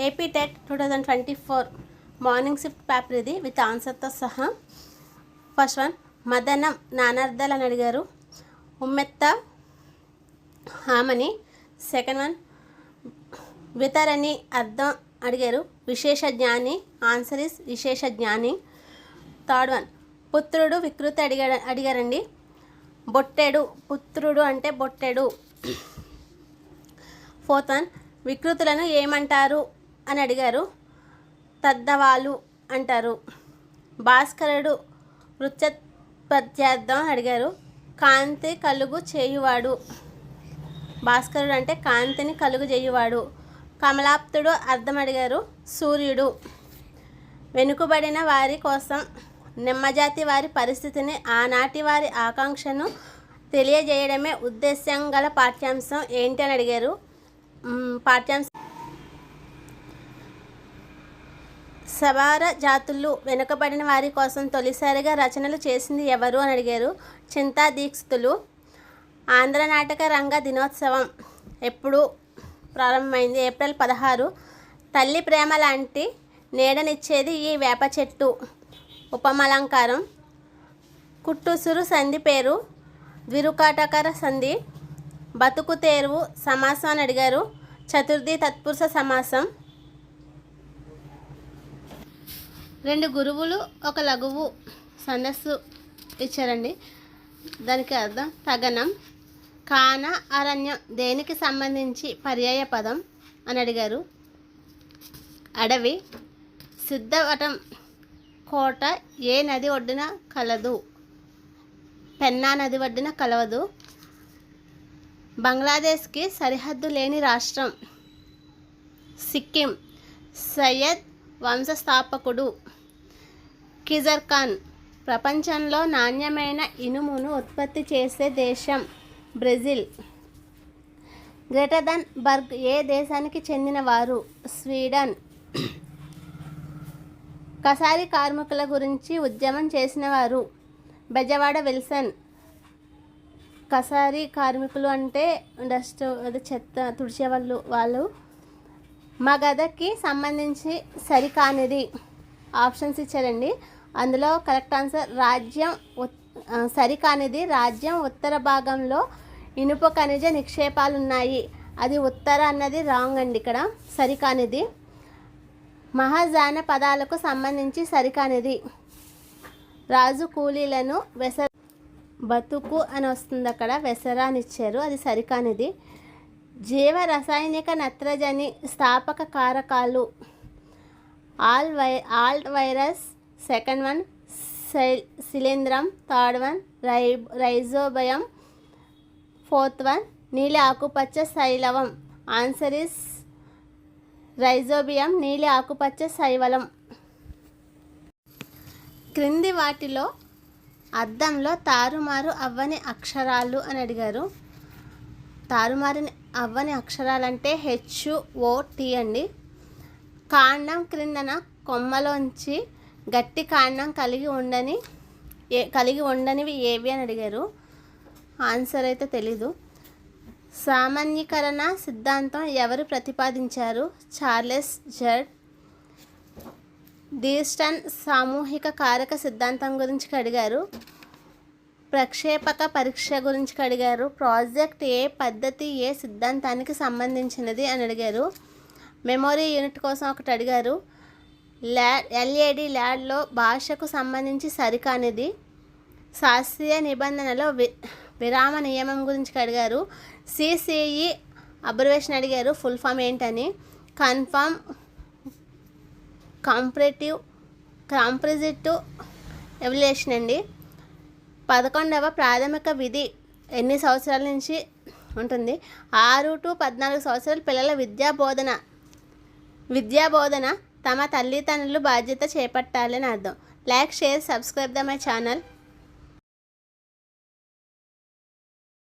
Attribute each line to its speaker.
Speaker 1: AP TET 2024 morning shift paper ఇది with ఆన్సర్తో సహా. ఫస్ట్ వన్, మదనం నానార్థాలు అని అడిగారు. ఉమ్మెత్త హామని. సెకండ్ వన్, వితరణి అర్థం అడిగారు. విశేష జ్ఞాని. ఆన్సర్ ఇస్ విశేష జ్ఞాని. థర్డ్ వన్, పుత్రుడు వికృతి అడిగారండి. బొట్టెడు. పుత్రుడు అంటే బొట్టెడు. ఫోర్త్ వన్, వికృతులను ఏమంటారు అని అడిగారు. తద్దవాలు అంటారు. భాస్కరుడు వృత్యోత్పత్త్యార్థం అడిగారు. కాంతి కలుగు చేయువాడు. భాస్కరుడు అంటే కాంతిని కలుగు చేయువాడు. కమలాప్తుడు అర్థం అడిగారు. సూర్యుడు. వెనుకబడిన వారి కోసం నిమ్మజాతి వారి పరిస్థితిని, ఆనాటి వారి ఆకాంక్షను తెలియజేయడమే ఉద్దేశ్యం గల పాఠ్యాంశం ఏంటి అని అడిగారు. పాఠ్యాంశం సబార జాతులు వెనుకబడిన వారి కోసం తొలిసారిగా రచనలు చేసింది ఎవరు అని అడిగారు. చింతా దీక్షితులు. ఆంధ్ర నాటక రంగ దినోత్సవం ఎప్పుడు ప్రారంభమైంది? ఏప్రిల్ 16. తల్లి ప్రేమ లాంటి నీడనిచ్చేది ఈ వేప చెట్టు. ఉపమలంకారం. కుట్టుసురు సంధి పేరు. ద్విరుకాటకర సంధి. బతుకు తెరువు సమాసం అని అడిగారు. చతుర్థి తత్పురుష సమాసం. 2 గురువులు ఒక లఘువు ఛందస్సు ఇచ్చారండి. దానికి అర్థం తగనం. కాన అరణ్యం దేనికి సంబంధించి పర్యాయ పదం అని అడిగారు. అడవి. సిద్ధవటం కోట ఏ నది ఒడ్డున కలదు? పెన్నా నది ఒడ్డున కలవదు. బంగ్లాదేశ్కి సరిహద్దు లేని రాష్ట్రం సిక్కిం. సయ్యద్ వంశస్థాపకుడు. కిజర్ఖాన్. ప్రపంచంలో నాణ్యమైన ఇనుమును ఉత్పత్తి చేసే దేశం బ్రెజిల్. గ్రెటా బర్గ్ ఏ దేశానికి చెందినవారు? స్వీడన్. కసారి కార్మికుల గురించి ఉద్యమం చేసినవారు? బెజవాడ విల్సన్. కసారి కార్మికులు అంటే డస్ట్ అది చెత్త తుడిచేవాళ్ళు వాళ్ళు. మగధకి సంబంధించి సరికానిది ఆప్షన్స్ ఇచ్చారండి. అందులో కరెక్ట్ ఆన్సర్ రాజ్యం. సరికానిది రాజ్యం ఉత్తర భాగంలో ఇనుప ఖనిజ నిక్షేపాలు ఉన్నాయి. అది ఉత్తర అన్నది రాంగ్ అండి. ఇక్కడ సరికానిది. మహాజాన పదాలకు సంబంధించి సరికానిది రాజు కూలీలను బతుకు అని వస్తుంది. అక్కడ వెసరా అని ఇచ్చారు. అది సరికానిది. జీవ రసాయనిక నత్రజని స్థాపక కారకాలు. ఆల్ట్ వైరస్. సెకండ్ వన్ శిలీంధ్రం. Third one rhizobium. Fourth one నీలి ఆకుపచ్చ శైలవం. Answer is rhizobium. నీలి ఆకుపచ్చ శైవలం. క్రింది వాటిలో అద్దంలో తారుమారు అవ్వని అక్షరాలు అని అడిగారు. తారుమారు అవ్వని అక్షరాలంటే HOT అండి. కాండం క్రిందన కొమ్మలోంచి గట్టి కాండం కలిగి ఉండనివి ఏవి అని అడిగారు. ఆన్సర్ అయితే తెలీదు. సామాన్యీకరణ సిద్ధాంతం ఎవరు ప్రతిపాదించారు? Charles Z. డీస్టన్ సామూహిక కారక సిద్ధాంతం గురించి అడిగారు. ప్రక్షేపక పరీక్ష గురించి అడిగారు. ప్రాజెక్ట్ ఏ పద్ధతి ఏ సిద్ధాంతానికి సంబంధించినది అని అడిగారు. మెమొరీ యూనిట్ కోసం ఒకటి అడిగారు. LAD ల్యాడ్లో భాషకు సంబంధించి సరికానిది. శాస్త్రీయ నిబంధనలో విరామ నియమం గురించి అడిగారు. CCE అబ్రివేషన్ అడిగారు. ఫుల్ ఫామ్ ఏంటని. కన్ఫర్మ్ కాంప్రిజిటివ్ ఎవల్యూషన్ అండి. 11వ ప్రాథమిక విధి ఎన్ని సంవత్సరాల నుంచి ఉంటుంది? 6 to 14 సంవత్సరాల పిల్లల విద్యాబోధన తమ తల్లిదండ్రులు బాధ్యత చేపట్టాలని అర్థం. Like, share, subscribe the my channel.